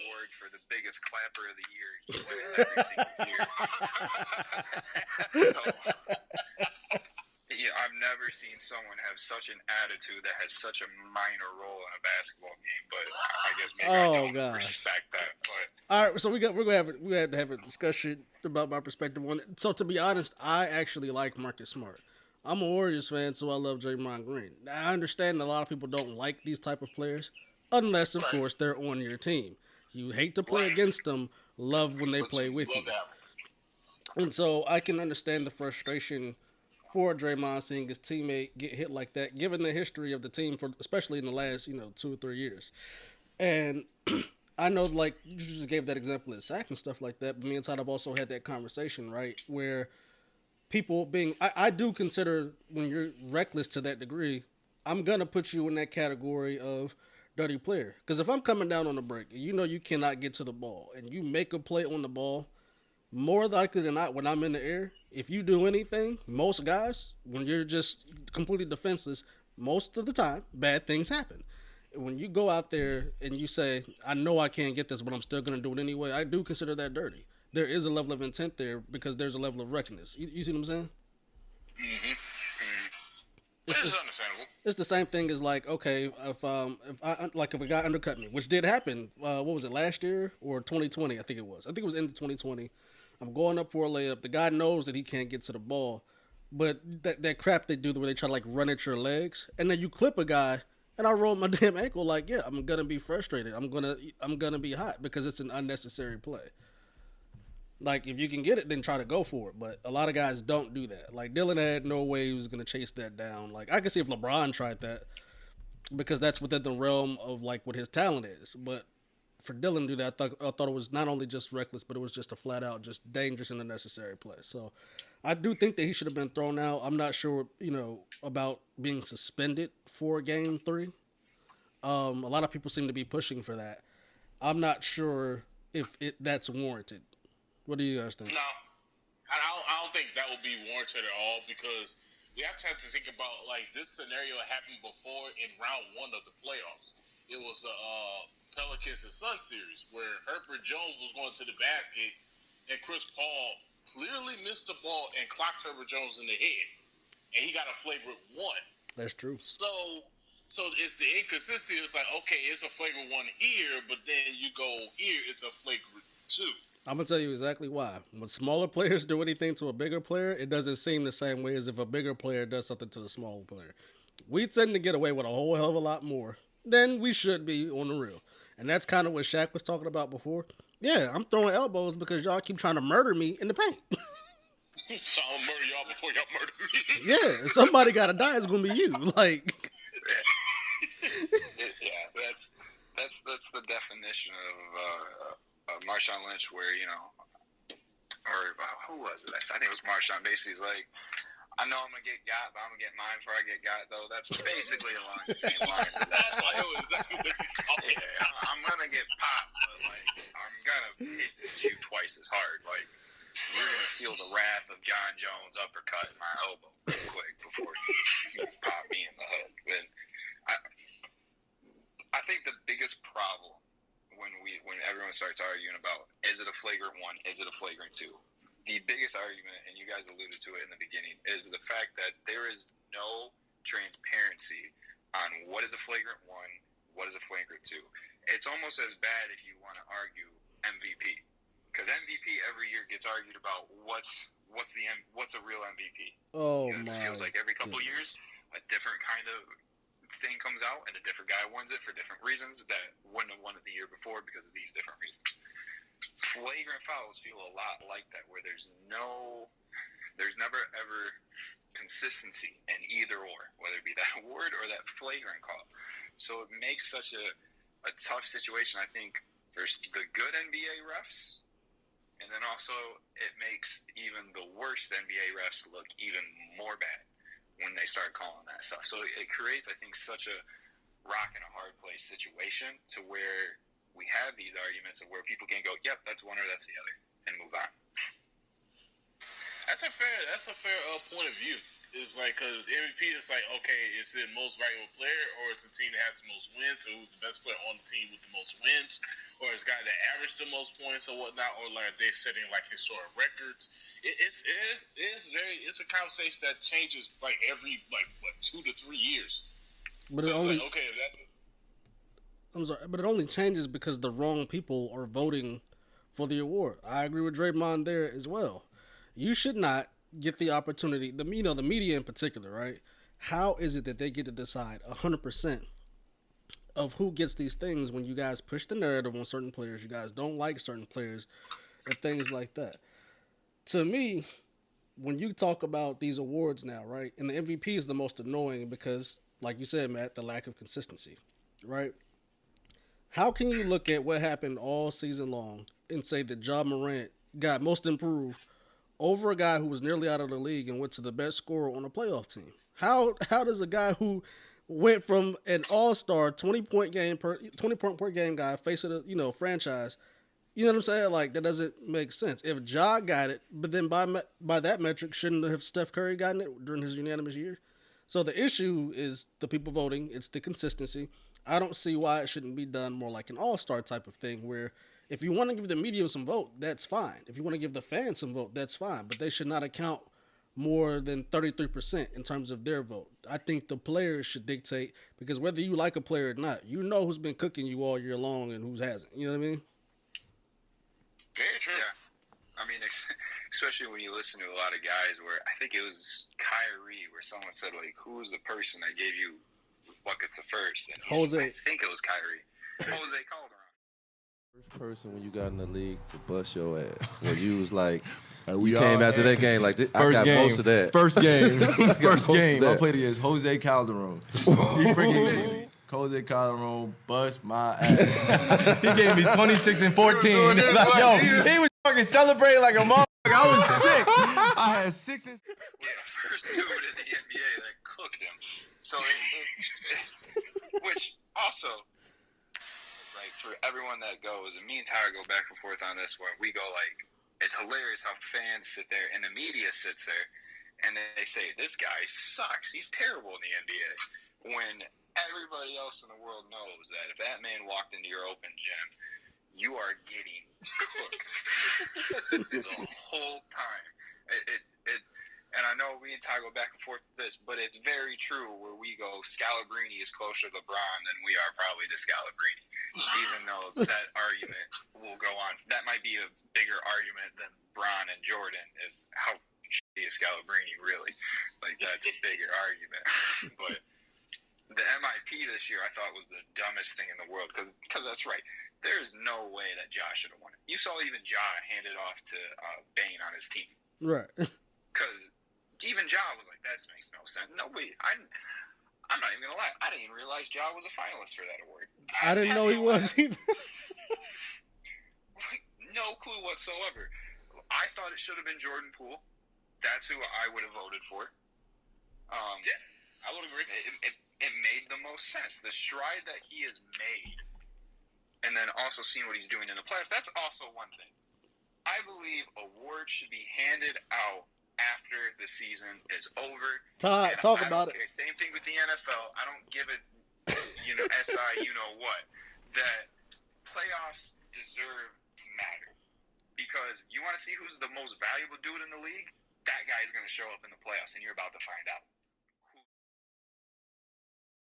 award for the biggest clapper of the year. He wins it every single year. So, yeah, I've never seen someone have such an attitude that has such a minor role in a basketball game. But I guess maybe I don't respect that. But all right, so we have to have a discussion about my perspective on it. So to be honest, I actually like Marcus Smart. I'm a Warriors fan, so I love Draymond Green. I understand a lot of people don't like these type of players, unless of Right. course they're on your team. You hate to play Right. against them, love when they But play you with love you. that. And so I can understand the frustration for Draymond seeing his teammate get hit like that, given the history of the team for especially in the last 2 or 3 years. And I know, like you just gave that example of sack and stuff like that. But me and Todd have also had that conversation, right? Where people being, I do consider when you're reckless to that degree, I'm gonna put you in that category of dirty player. Because if I'm coming down on the break and you know you cannot get to the ball and you make a play on the ball, more likely than not, when I'm in the air, if you do anything, most guys, when you're just completely defenseless, most of the time, bad things happen. When you go out there and you say, I know I can't get this, but I'm still going to do it anyway, I do consider that dirty. There is a level of intent there because there's a level of recklessness. You see what I'm saying? Mm-hmm. It's, It's it's, understandable. it's the same thing as like, okay, if a guy undercut me, which did happen. What was it, last year or 2020? I think it was. I think it was into 2020. I'm going up for a layup. The guy knows that he can't get to the ball, but that crap they do where they try to like run at your legs, and then you clip a guy, and I roll my damn ankle. Like, yeah, I'm gonna be frustrated. I'm gonna be hot because it's an unnecessary play. Like, if you can get it, then try to go for it. But a lot of guys don't do that. Like, Dylan had no way he was gonna chase that down. Like, I could see if LeBron tried that because that's within the realm of like what his talent is. But for Dylan to do that, I thought it was not only just reckless, but it was just a flat out just dangerous and unnecessary play. So I do think that he should have been thrown out. I'm not sure, about being suspended for game three. A lot of people seem to be pushing for that. I'm not sure if that's warranted. What do you guys think? No, I don't think that would be warranted at all because we have to think about like this scenario happened before in round one of the playoffs. It was a Pelicans and Sun series where Herbert Jones was going to the basket and Chris Paul clearly missed the ball and clocked Herbert Jones in the head, and he got a flagrant one. That's true. So it's the inconsistency. It's like, okay, it's a flagrant one here, but then you go here, it's a flagrant two. I'm gonna tell you exactly why. When smaller players do anything to a bigger player, it doesn't seem the same way as if a bigger player does something to the smaller player. We tend to get away with a whole hell of a lot more than we should be on the real. And that's kind of what Shaq was talking about before. Yeah, I'm throwing elbows because y'all keep trying to murder me in the paint. So I'm gonna murder y'all before y'all murder me. Yeah, if somebody gotta die, it's gonna be you. Like, yeah, that's the definition of Marshawn Lynch, where or who was it? I think it was Marshawn. Basically, like, I know I'm gonna get got, but I'm gonna get mine before I get got. Though that's basically along the same lines as that. Like, I know exactly what you're talking yeah, I'm gonna get popped, but like I'm gonna hit you twice as hard. Like, you're gonna feel the wrath of John Jones uppercut my elbow real quick before you pop me in the head. And I think the biggest problem when everyone starts arguing about is it a flagrant one, is it a flagrant two, the biggest argument, and you guys alluded to it in the beginning, is the fact that there is no transparency on what is a flagrant one, what is a flagrant two. It's almost as bad if you want to argue MVP, because MVP every year gets argued about what's a real MVP. oh It my. feels like every couple of years a different kind of thing comes out and a different guy wins it for different reasons that wouldn't have won it the year before because of these different reasons. Flagrant fouls feel a lot like that, where there's never ever consistency in either or, whether it be that award or that flagrant call. So it makes such a tough situation, I think, for the good NBA refs, and then also it makes even the worst NBA refs look even more bad when they start calling that stuff. So it creates, I think, such a rock and a hard place situation to where we have these arguments of where people can go, yep, that's one or that's the other, and move on. That's a fair point of view. It's like, because MVP is like, okay, is it most valuable player, or it's the team that has the most wins, so who's the best player on the team with the most wins, or it's the guy that averaged the most points or whatnot, or like they setting like historic records. It's a conversation that changes like every like what 2 to 3 years. But it only like, okay, if that's I'm sorry, but it only changes because the wrong people are voting for the award. I agree with Draymond there as well. You should not get the opportunity. The the media in particular, right? How is it that they get to decide 100% of who gets these things when you guys push the narrative on certain players? You guys don't like certain players and things like that. To me, when you talk about these awards now, right? And the MVP is the most annoying because, like you said, Matt, the lack of consistency, right? How can you look at what happened all season long and say that Ja Morant got most improved over a guy who was nearly out of the league and went to the best scorer on a playoff team? How does a guy who went from an all-star 20 point per game guy face of the franchise, you know what I'm saying? Like, that doesn't make sense. If Ja got it, but then by that metric, shouldn't have Steph Curry gotten it during his unanimous year? So the issue is the people voting. It's the consistency. I don't see why it shouldn't be done more like an all-star type of thing where if you want to give the media some vote, that's fine. If you want to give the fans some vote, that's fine. But they should not account more than 33% in terms of their vote. I think the players should dictate because whether you like a player or not, you know who's been cooking you all year long and who hasn't. You know what I mean? very true. Yeah. I mean, especially when you listen to a lot of guys where I think it was Kyrie where someone said, like, who's the person that gave you buckets the first? And Jose. I think it was Kyrie. Jose Calderon. First person when you got in the league to bust your ass. When you was like, we you came all after that game like this. I First got game, most of that. First game, first most of game. I that. played against Jose Calderon. He freaking gave me Jose Calderon bust my ass. He gave me 26 and 14. Like, yo, he was fucking celebrating like a motherfucker. I was sick. I had 6 and Yeah, first dude in the NBA that cooked him. So, which also, like, for everyone that goes, and me and Tyler go back and forth on this, where we go, like, it's hilarious how fans sit there and the media sits there and they say, this guy sucks. He's terrible in the NBA. When everybody else in the world knows that if that man walked into your open gym, you are getting cooked the whole time. And I know we and Ty go back and forth with this, but it's very true where we go, Scalabrine is closer to LeBron than we are probably to Scalabrine. Even though that argument will go on. That might be a bigger argument than Bron and Jordan is how shitty is Scalabrine really. Like, that's a bigger argument. But the MIP this year I thought was the dumbest thing in the world because that's right. There is no way that Ja should have won it. You saw even Ja hand it off to Bane on his team. Right. Because even Ja was like, that makes no sense. Nobody, I'm not even going to lie. I didn't even realize Ja was a finalist for that award. I didn't know he was either. Like, no clue whatsoever. I thought it should have been Jordan Poole. That's who I would have voted for. Yeah, I would agree. It made the most sense. The stride that he has made, and then also seeing what he's doing in the playoffs, that's also one thing. I believe awards should be handed out after the season is over. Todd, talk about it. Same thing with the NFL. I don't give it, SI, what. That playoffs deserve to matter. Because you want to see who's the most valuable dude in the league? That guy's going to show up in the playoffs, and you're about to find out.